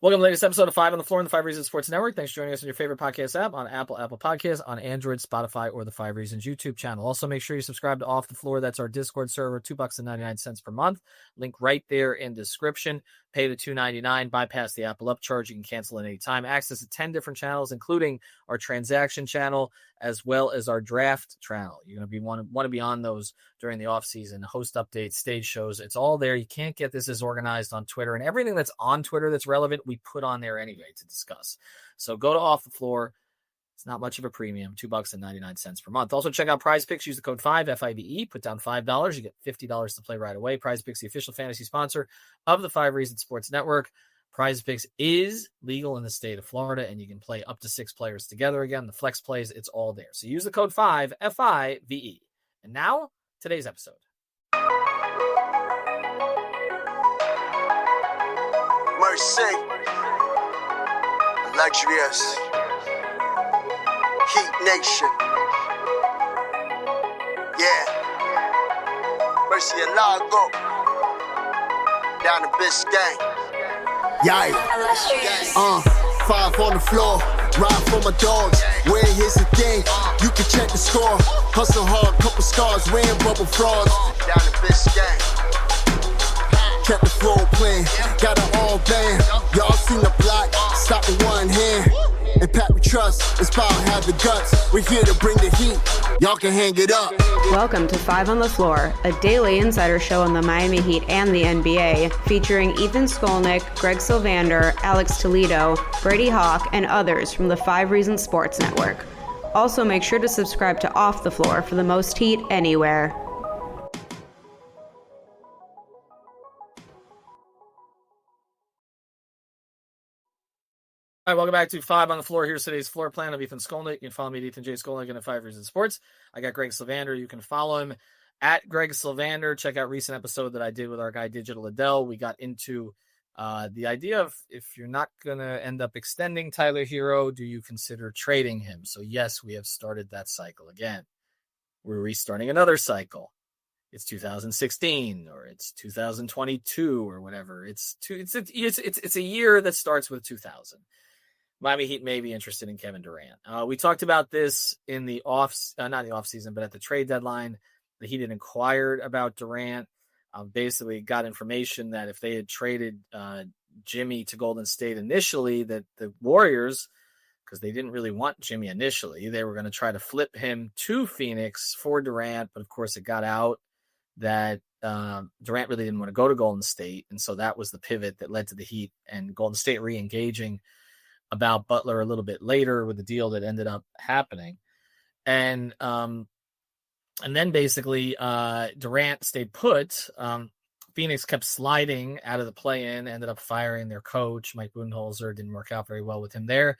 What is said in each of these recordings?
Welcome to the latest episode of 5 on the Floor on the 5 Reasons Sports Network. Thanks for joining us on your favorite podcast app on Apple Podcasts, on Android, Spotify, or the 5 Reasons YouTube channel. Also, make sure you subscribe to Off the Floor. That's our Discord server, $2.99 per month. Link right there in description. Pay the $2.99, bypass the Apple upcharge. You can cancel at any time. Access to 10 different channels, including our transaction channel, as well as our draft channel. You're going to want to be on those during the off season. Host updates, stage shows. It's all there. You can't get this as organized on Twitter, and everything that's on Twitter that's relevant, we put on there anyway to discuss. So go to Off the Floor. It's not much of a premium, $2.99 per month. Also check out Prize Picks. Use the code 5, F-I-V-E. Put down $5. You get $50 to play right away. Prize Picks, the official fantasy sponsor of the 5 Reasons Sports Network. Prize Picks is legal in the state of Florida, and you can play up to 6 players together. Again, the flex plays, it's all there. So use the code 5, F-I-V-E. And now, today's episode. Mercy, luxurious, Heat Nation, yeah, Mercy and Lago, down to Biscayne, yay, 5 on the floor, ride for my dogs, where here's the thing, you can check the score, hustle hard, couple scars, wearing bubble frogs, down to Biscayne. Kept the floor playing, got it all banned. Y'all seen the block, stop with one hand. And Pat we trust, Inspire have the guts. We're here to bring the heat, y'all can hang it up. Welcome to 5 on the Floor, a daily insider show on the Miami Heat and the NBA, featuring Ethan Skolnick, Greg Sylvander, Alex Toledo, Brady Hawk, and others from the 5 Reasons Sports Network. Also make sure to subscribe to Off the Floor for the most heat anywhere. All right, welcome back to 5 on the Floor. Here's today's floor plan of Ethan Skolnick. You can follow me at Ethan J. Skolnick and at 5 Reasons Sports. I got Greg Sylvander. You can follow him at Greg Sylvander. Check out recent episode that I did with our guy Digital Adele. We got into the idea of if you're not going to end up extending Tyler Hero, do you consider trading him? So yes, we have started that cycle again. We're restarting another cycle. It's 2016 or it's 2022 or whatever. It's a year that starts with 2000. Miami Heat may be interested in Kevin Durant. We talked about this in the not the offseason, but at the trade deadline. The Heat had inquired about Durant. Basically got information that if they had traded Jimmy to Golden State initially, that the Warriors, because they didn't really want Jimmy initially, they were going to try to flip him to Phoenix for Durant. But of course, it got out that Durant really didn't want to go to Golden State. And so that was the pivot that led to the Heat and Golden State re-engaging about Butler a little bit later with the deal that ended up happening. And then basically Durant stayed put. Phoenix kept sliding out of the play-in, ended up firing their coach. Mike Budenholzer didn't work out very well with him there.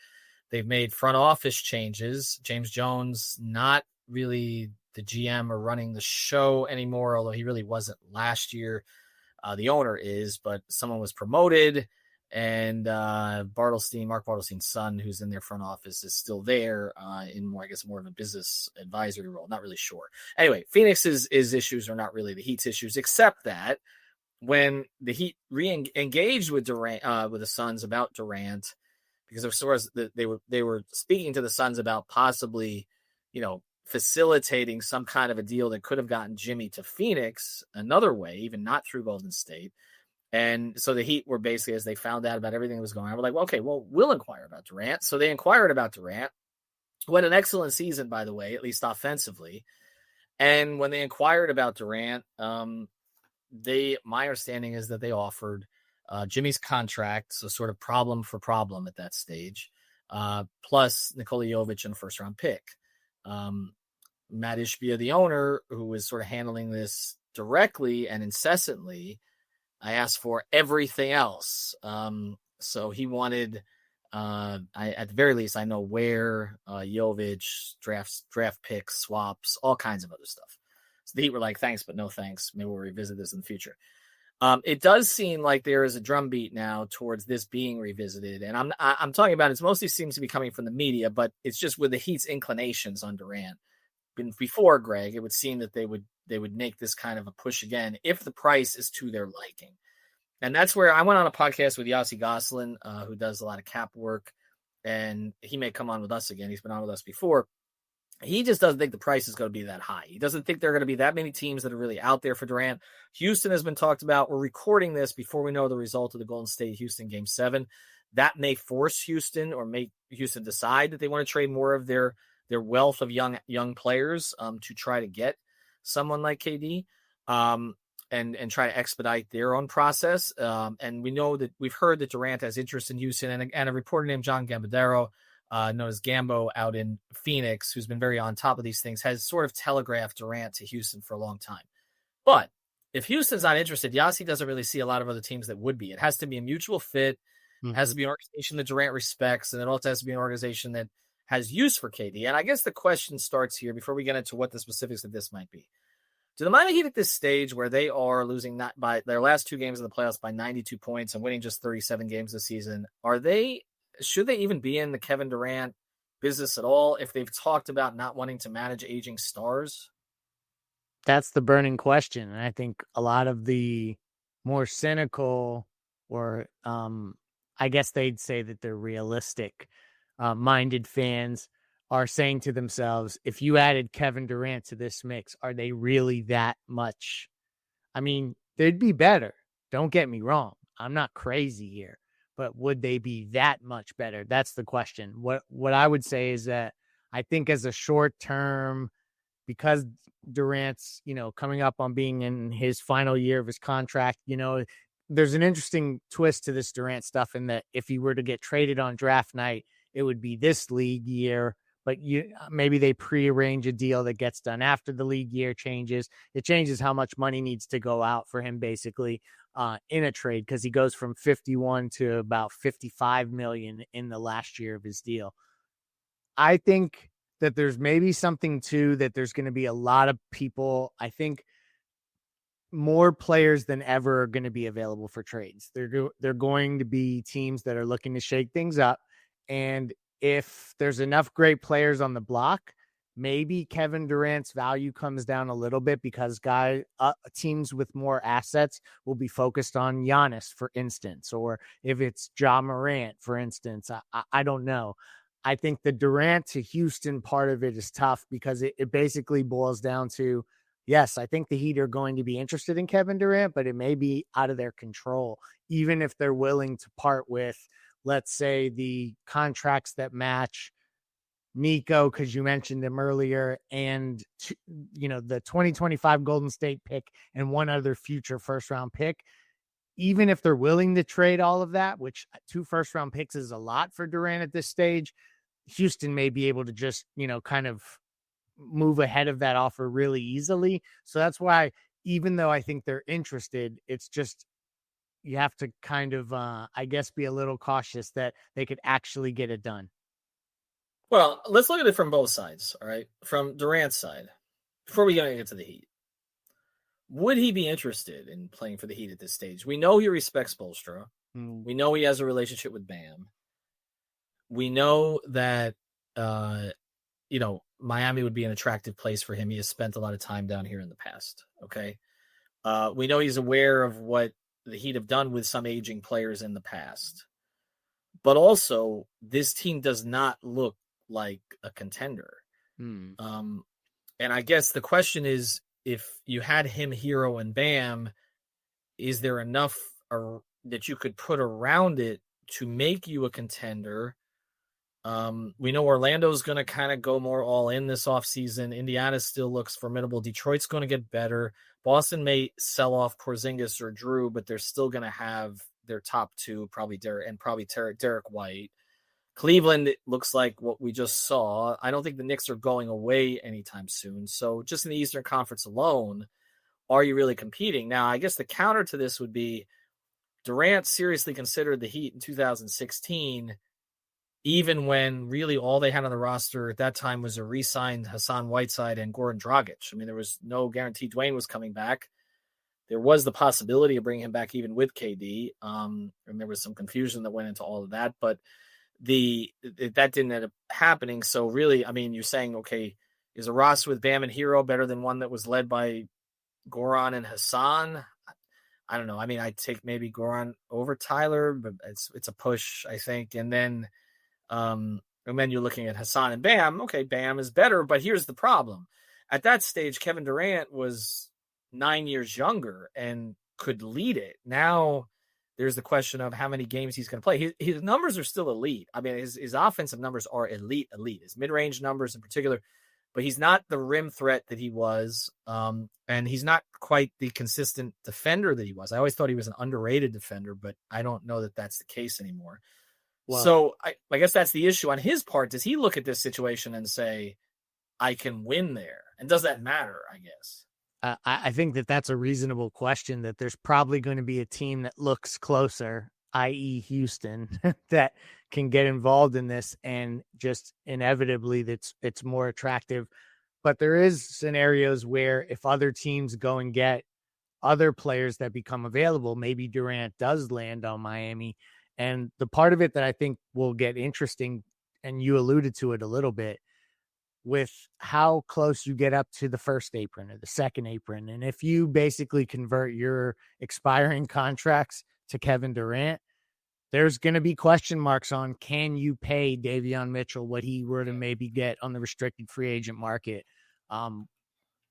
They've made front office changes. James Jones, not really the GM or running the show anymore, although he really wasn't last year. The owner is, but someone was promoted. And Mark Bartelstein's son, who's in their front office, is still there in more of a business advisory role. Not really sure. Anyway, Phoenix's issues are not really the Heat's issues, except that when the Heat re-engaged with Durant, with the Suns about Durant, because of sources that they were speaking to the Suns about possibly, facilitating some kind of a deal that could have gotten Jimmy to Phoenix another way, even not through Golden State. And so the Heat were basically, as they found out about everything that was going on, we're like, well, okay, we'll inquire about Durant. So they inquired about Durant, who had an excellent season, by the way, at least offensively. And when they inquired about Durant, my understanding is that they offered Jimmy's contract, so sort of problem for problem at that stage, plus Nikola Jovic and a first-round pick. Matt Ishbia, the owner, who was sort of handling this directly and incessantly, I asked for everything else. So he wanted, at the very least, I know where, Jovic, draft picks, swaps, all kinds of other stuff. So the Heat were like, thanks, but no thanks. Maybe we'll revisit this in the future. It does seem like there is a drumbeat now towards this being revisited. And I'm talking about, it mostly seems to be coming from the media, but it's just with the Heat's inclinations on Durant. Before, Greg, it would seem that they would make this kind of a push again if the price is to their liking. And that's where I went on a podcast with Yossi Gosselin, who does a lot of cap work, and he may come on with us again. He's been on with us before. He just doesn't think the price is going to be that high. He doesn't think there are going to be that many teams that are really out there for Durant. Houston has been talked about. We're recording this before we know the result of the Golden State-Houston Game 7. That may force Houston or make Houston decide that they want to trade more of their wealth of young players to try to get someone like KD and try to expedite their own process. And we know that we've heard that Durant has interest in Houston, and a reporter named John Gambadero, known as Gambo out in Phoenix, who's been very on top of these things, has sort of telegraphed Durant to Houston for a long time. But if Houston's not interested, Yossi doesn't really see a lot of other teams that would be. It has to be a mutual fit. It has to be an organization that Durant respects, and it also has to be an organization that has use for KD. And I guess the question starts here before we get into what the specifics of this might be. Do the Miami Heat at this stage where they are losing not by their last 2 games in the playoffs by 92 points and winning just 37 games this season, should they even be in the Kevin Durant business at all if they've talked about not wanting to manage aging stars? That's the burning question. And I think a lot of the more cynical, or I guess they'd say that they're realistic minded fans are saying to themselves, if you added Kevin Durant to this mix, are they really that much? I mean, they'd be better. Don't get me wrong. I'm not crazy here. But would they be that much better? That's the question. What I would say is that I think as a short term, because Durant's, coming up on being in his final year of his contract, there's an interesting twist to this Durant stuff in that if he were to get traded on draft night, it would be this league year. But maybe they prearrange a deal that gets done after the league year changes. It changes how much money needs to go out for him, basically, in a trade, because he goes from 51 to about 55 million in the last year of his deal. I think that there's maybe something too that there's going to be a lot of people. I think more players than ever are going to be available for trades. They're going to be teams that are looking to shake things up, and if there's enough great players on the block, maybe Kevin Durant's value comes down a little bit because teams with more assets will be focused on Giannis, for instance, or if it's Ja Morant, for instance. I don't know. I think the Durant to Houston part of it is tough because it basically boils down to, yes, I think the Heat are going to be interested in Kevin Durant, but it may be out of their control, even if they're willing to part with, let's say, the contracts that match Nico, because you mentioned him earlier, and the 2025 Golden State pick and one other future first-round pick. Even if they're willing to trade all of that, which 2 first-round picks is a lot for Durant at this stage, Houston may be able to just, kind of move ahead of that offer really easily. So that's why, even though I think they're interested, it's just, you have to kind of, I guess, be a little cautious that they could actually get it done. Well, let's look at it from both sides, all right? From Durant's side, before we get to the Heat. Would he be interested in playing for the Heat at this stage? We know he respects Spoelstra. We know he has a relationship with Bam. We know that, Miami would be an attractive place for him. He has spent a lot of time down here in the past, okay? We know he's aware of what the Heat have done with some aging players in the past. But also, this team does not look like a contender. And I guess the question is, if you had him, Hero, and Bam, is there enough that you could put around it to make you a contender? We know Orlando's going to kind of go more all in this offseason. Indiana still looks formidable. Detroit's going to get better. Boston may sell off Porzingis or Drew, but they're still going to have their top 2, probably Derek White. Cleveland, it looks like what we just saw. I don't think the Knicks are going away anytime soon. So just in the Eastern Conference alone, are you really competing? Now, I guess the counter to this would be Durant seriously considered the Heat in 2016, even when really all they had on the roster at that time was a re-signed Hassan Whiteside and Goran Dragic. I mean, there was no guarantee Dwayne was coming back. There was the possibility of bringing him back even with KD. And there was some confusion that went into all of that, but that didn't end up happening. So really, I mean, you're saying, okay, is a roster with Bam and Hero better than one that was led by Goran and Hassan? I don't know. I mean, I'd take maybe Goran over Tyler, but it's a push, I think. And then you're looking at Hassan and Bam. Okay, Bam is better, but here's the problem. At that stage, Kevin Durant was 9 years younger and could lead it. Now there's the question of how many games he's going to play. His numbers are still elite. I mean, his offensive numbers are elite. His mid-range numbers in particular, but he's not the rim threat that he was. And he's not quite the consistent defender that he was. I always thought he was an underrated defender, but I don't know that that's the case anymore. Well, so I guess that's the issue on his part. Does he look at this situation and say, I can win there? And does that matter, I guess? I think that's a reasonable question, that there's probably going to be a team that looks closer, i.e. Houston, that can get involved in this, and just inevitably it's more attractive. But there is scenarios where if other teams go and get other players that become available, maybe Durant does land on Miami. And the part of it that I think will get interesting, and you alluded to it a little bit, with how close you get up to the first apron or the second apron. And if you basically convert your expiring contracts to Kevin Durant, there's going to be question marks on, can you pay Davion Mitchell what he were to maybe get on the restricted free agent market?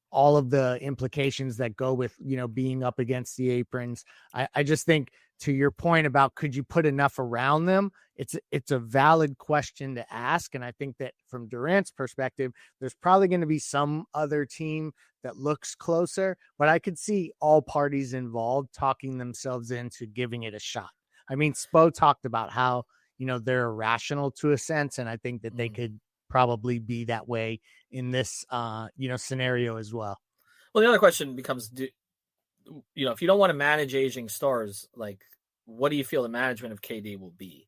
All of the implications that go with, being up against the aprons. I just think, to your point about could you put enough around them, it's a valid question to ask. And I think that from Durant's perspective, there's probably going to be some other team that looks closer, but I could see all parties involved talking themselves into giving it a shot. I mean, Spo talked about how, they're irrational to a sense, and I think that they could probably be that way in this, scenario as well. Well, the other question becomes, if you don't want to manage aging stars, like, what do you feel the management of KD will be?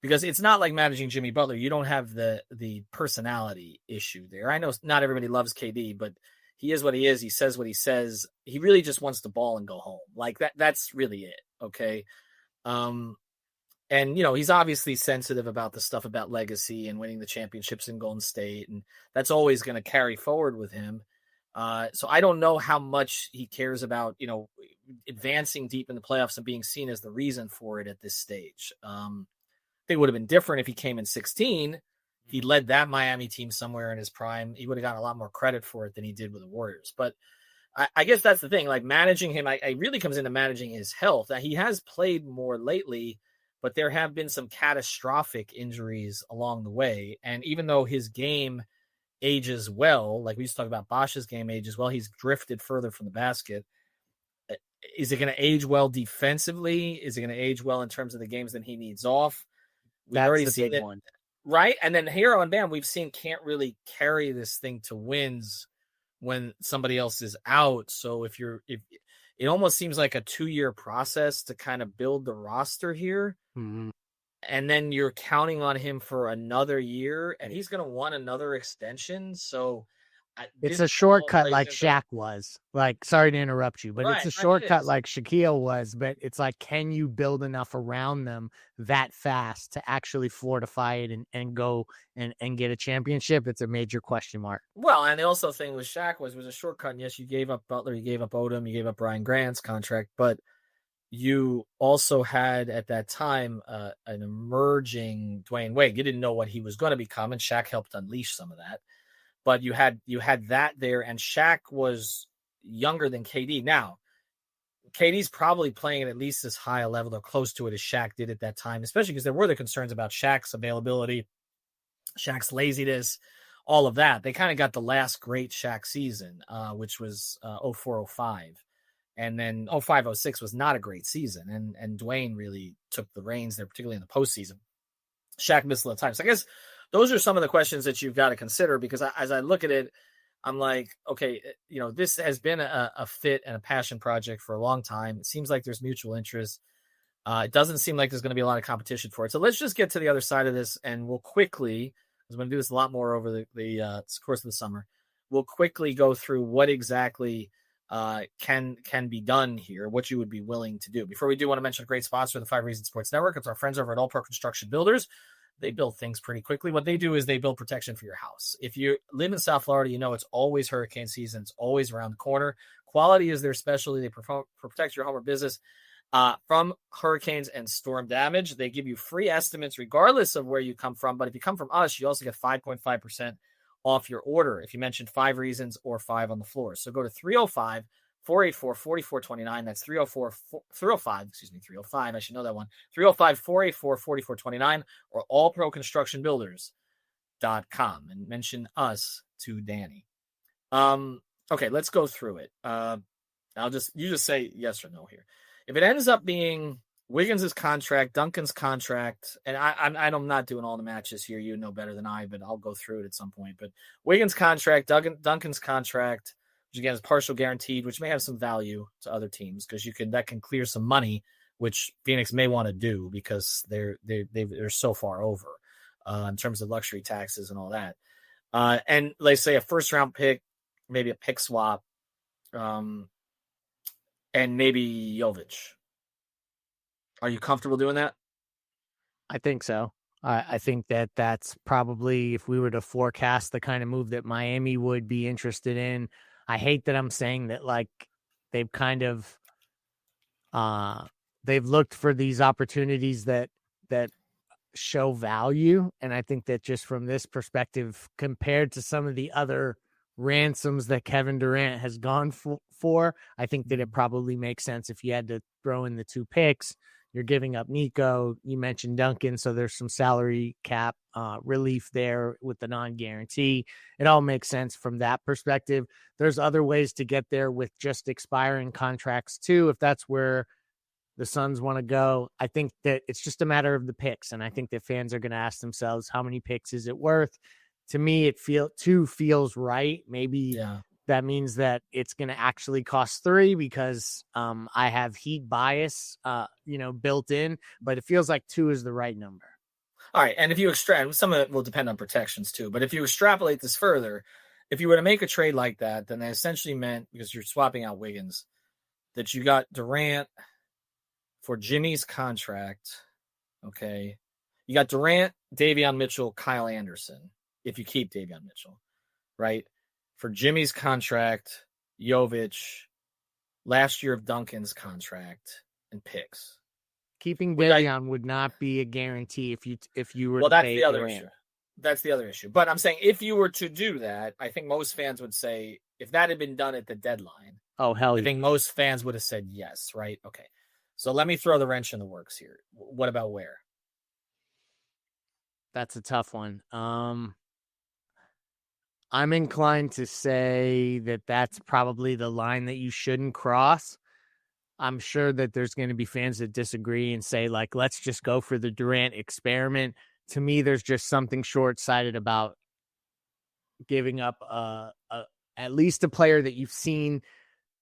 Because it's not like managing Jimmy Butler. You don't have the personality issue there. I know not everybody loves KD, but he is what he is. He says what he says. He really just wants the ball and go home. Like that's really it. Okay. And, he's obviously sensitive about the stuff about legacy and winning the championships in Golden State. And that's always going to carry forward with him. So I don't know how much he cares about, advancing deep in the playoffs and being seen as the reason for it at this stage. It would have been different if he came in 16. He led that Miami team somewhere in his prime. He would have gotten a lot more credit for it than he did with the Warriors. But I guess that's the thing. Like, managing him, I really comes into managing his health. Now, he has played more lately, but there have been some catastrophic injuries along the way. And even though his game ages well, like we used to talk about Bosch's game ages well, he's drifted further from the basket. Is it going to age well defensively? Is it going to age well in terms of the games that he needs off? We've already seen it, one. Right? And then Hero and Bam, we've seen can't really carry this thing to wins when somebody else is out. So if it almost seems like a 2-year process to kind of build the roster here. Mm-hmm. And then you're counting on him for another year, and he's going to want another extension. So it's a shortcut like Shaq was. Like, sorry to interrupt you, but it's a shortcut like Shaquille was. But it's like, can you build enough around them that fast to actually fortify it and go and get a championship? It's a major question mark. Well, and the also thing with Shaq was a shortcut. And yes, you gave up Butler, you gave up Odom, you gave up Brian Grant's contract, but you also had at that time an emerging Dwayne Wade. You didn't know what he was going to become, and Shaq helped unleash some of that. But you had that there, and Shaq was younger than KD. Now, KD's probably playing at least as high a level or close to it as Shaq did at that time, especially because there were the concerns about Shaq's availability, Shaq's laziness, all of that. They kind of got the last great Shaq season, which was 04-05. And then 05-06 was not a great season. And Dwayne really took the reins there, particularly in the postseason. Shaq missed a little time. So I guess those are some of the questions that you've got to consider, because as I look at it, I'm like, okay, this has been a fit and a passion project for a long time. It seems like there's mutual interest. It doesn't seem like there's going to be a lot of competition for it. So let's just get to the other side of this, and we'll quickly, because I'm going to do this a lot more over the course of the summer, we'll quickly go through what exactly can be done here, what you would be willing to do. Before we do, want to mention a great sponsor of the 5 Reasons Sports Network. It's our friends over at All Pro Construction Builders. They build things pretty quickly. What they do is they build protection for your house. If you live in South Florida, it's always hurricane season. It's always around the corner. Quality is their specialty. They protect your home or business from hurricanes and storm damage. They give you free estimates regardless of where you come from. But if you come from us, you also get 5.5% off your order if you mention 5 reasons or 5 on the floor. So go to 305-484-4429. That's 305, I should know that one. 305-484-4429 or allproconstructionbuilders.com and mention us to Danny. Okay, let's go through it. You just say yes or no here. If it ends up being Wiggins' contract, Duncan's contract, and I'm not doing all the matches here. You know better than I, but I'll go through it at some point. But Wiggins' contract, Duncan's contract, which again is partial guaranteed, which may have some value to other teams because that can clear some money, which Phoenix may want to do because they're so far over in terms of luxury taxes and all that. And let's say a first round pick, maybe a pick swap, and maybe Jovic. Are you comfortable doing that? I think so. I think that's probably, if we were to forecast the kind of move that Miami would be interested in. I hate that I'm saying that, like, they've kind of they've looked for these opportunities that show value. And I think that just from this perspective, compared to some of the other ransoms that Kevin Durant has gone for, I think that it probably makes sense if you had to throw in the 2 picks. You're giving up Nico. You mentioned Duncan, so there's some salary cap relief there with the non-guarantee. It all makes sense from that perspective. There's other ways to get there with just expiring contracts too, if that's where the Suns want to go. I think that it's just a matter of the picks, and I think that fans are going to ask themselves, how many picks is it worth? To me, it feels right. Maybe that means that it's going to actually cost 3 because I have Heat bias, built in, but it feels like 2 is the right number. All right. And if you extract, some of it will depend on protections too, but if you extrapolate this further, if you were to make a trade like that, then that essentially meant, because you're swapping out Wiggins, that you got Durant for Jimmy's contract. Okay. You got Durant, Davion Mitchell, Kyle Anderson, if you keep Davion Mitchell, right? For Jimmy's contract, Jovic, last year of Duncan's contract, and picks. Keeping Davion would not be a guarantee if you were to that's pay the other Durant. issue. That's the other issue. But I'm saying if you were to do that, I think most fans would say, if that had been done at the deadline, oh, hell yeah. I think most fans would have said yes, right? Okay. So let me throw the wrench in the works here. What about Ware? That's a tough one. I'm inclined to say that that's probably the line that you shouldn't cross. I'm sure that there's going to be fans that disagree and say, like, let's just go for the Durant experiment. To me, there's just something short-sighted about giving up at least a player that you've seen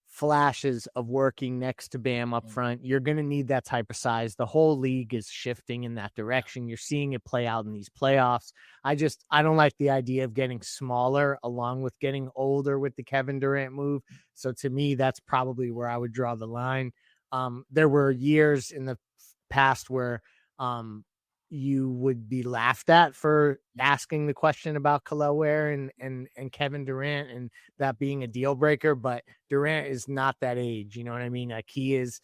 flashes of working next to Bam up front. You're going to need that type of size. The whole league is shifting in that direction. You're seeing it play out in these playoffs. I don't like the idea of getting smaller along with getting older with the Kevin Durant move. So to me, that's probably where I would draw the line. There were years in the past where you would be laughed at for asking the question about Kel'el Ware and Kevin Durant and that being a deal breaker, but Durant is not that age. You know what I mean? Like, he is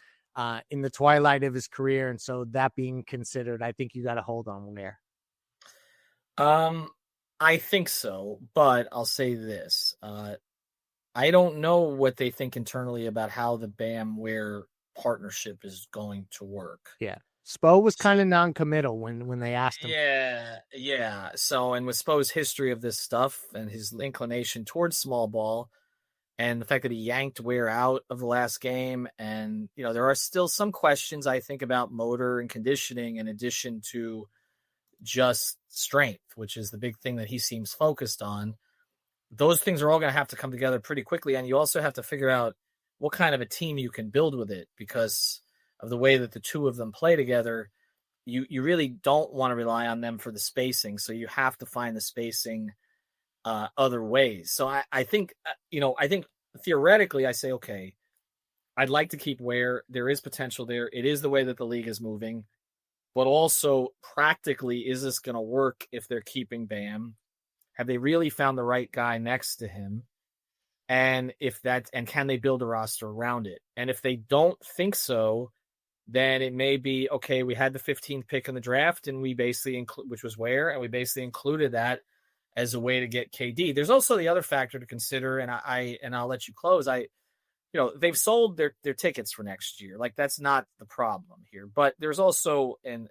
in the twilight of his career. And so that being considered, I think you got to hold on Ware. I think so, but I'll say this. I don't know what they think internally about how the Bam Ware partnership is going to work. Yeah. Spo was kind of non-committal when they asked him. Yeah. So, and with Spo's history of this stuff and his inclination towards small ball and the fact that he yanked Ware out of the last game, and, there are still some questions, I think, about motor and conditioning in addition to just strength, which is the big thing that he seems focused on. Those things are all going to have to come together pretty quickly, and you also have to figure out what kind of a team you can build with it, because of the way that the two of them play together, you really don't want to rely on them for the spacing. So you have to find the spacing other ways. So I think theoretically I say, okay, I'd like to keep Ware. There is potential there. It is the way that the league is moving, but also practically, is this going to work if they're keeping Bam? Have they really found the right guy next to him? And can they build a roster around it? And if they don't think so, then it may be, okay, we had the 15th pick in the draft and we basically which was where, and we basically included that as a way to get KD. There's also the other factor to consider, and I'll let you close. They've sold their tickets for next year. Like, that's not the problem here, but there's also an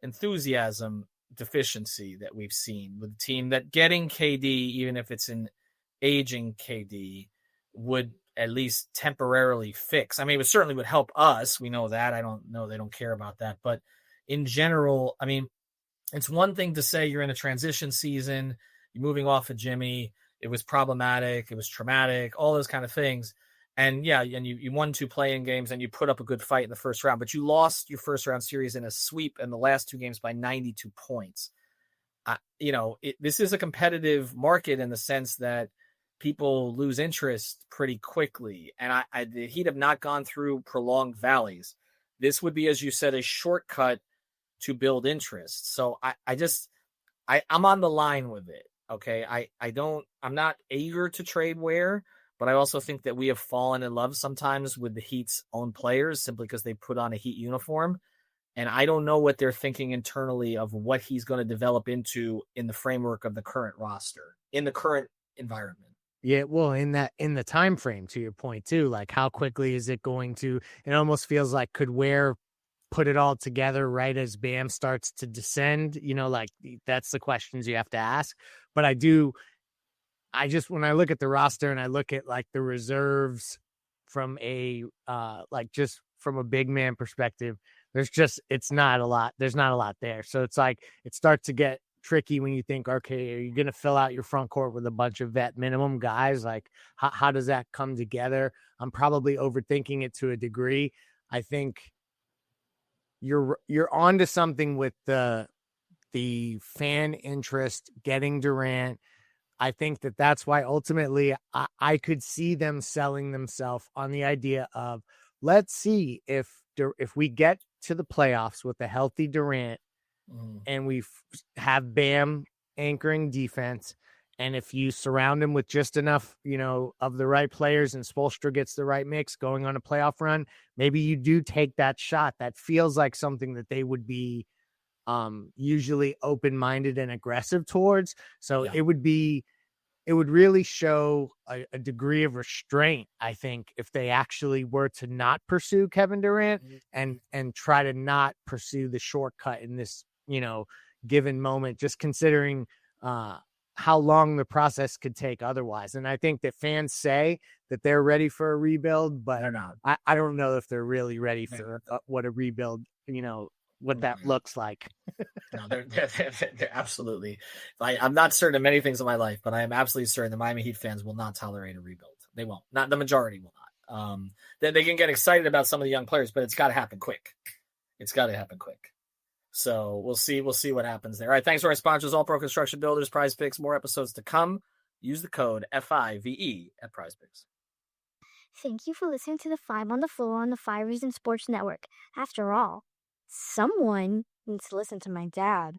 enthusiasm deficiency that we've seen with the team, that getting KD, even if it's an aging KD, would at least temporarily fix. I mean, it certainly would help us. We know that. I don't know. They don't care about that. But in general, I mean, it's one thing to say you're in a transition season, you're moving off of Jimmy. It was problematic. It was traumatic, all those kind of things. And yeah, and you won 2 play-in games and you put up a good fight in the first round, but you lost your first round series in a sweep in the last 2 games by 92 points. This is a competitive market in the sense that people lose interest pretty quickly. And the Heat have not gone through prolonged valleys. This would be, as you said, a shortcut to build interest. So I'm on the line with it. Okay. I'm not eager to trade Ware, but I also think that we have fallen in love sometimes with the Heat's own players simply because they put on a Heat uniform. And I don't know what they're thinking internally of what he's going to develop into in the framework of the current roster, in the current environment. Yeah, well, in the time frame, to your point too, like how quickly is it going to? It almost feels like, could Ware put it all together right as Bam starts to descend? Like, that's the questions you have to ask. But when I look at the roster and I look at like the reserves from just from a big man perspective, it's not a lot. There's not a lot there. So it's like, it starts to get tricky when you think, okay, are you going to fill out your front court with a bunch of vet minimum guys? Like, how does that come together? I'm probably overthinking it to a degree. I think you're onto something with the fan interest getting Durant. I think that's why ultimately I could see them selling themselves on the idea of, let's see if we get to the playoffs with a healthy Durant, and we have Bam anchoring defense, and if you surround him with just enough, of the right players, and Spoelstra gets the right mix going on a playoff run, maybe you do take that shot. That feels like something that they would be usually open-minded and aggressive towards. So yeah. It would really show a degree of restraint, I think, if they actually were to not pursue Kevin Durant and try to not pursue the shortcut in this, given moment, just considering how long the process could take otherwise. And I think that fans say that they're ready for a rebuild, but I don't know if they're really ready for what a rebuild, what that looks like. No, they're absolutely. I'm not certain of many things in my life, but I am absolutely certain the Miami Heat fans will not tolerate a rebuild. They won't. Not the majority will not. They can get excited about some of the young players, but it's got to happen quick. So we'll see what happens there. All right, thanks to our sponsors, All Pro Construction Builders, Prize Picks. More episodes to come. Use the code FIVE at Prize Picks. Thank you for listening to the 5 on the Floor on the 5 Reasons Sports Network. After all, someone needs to listen to my dad.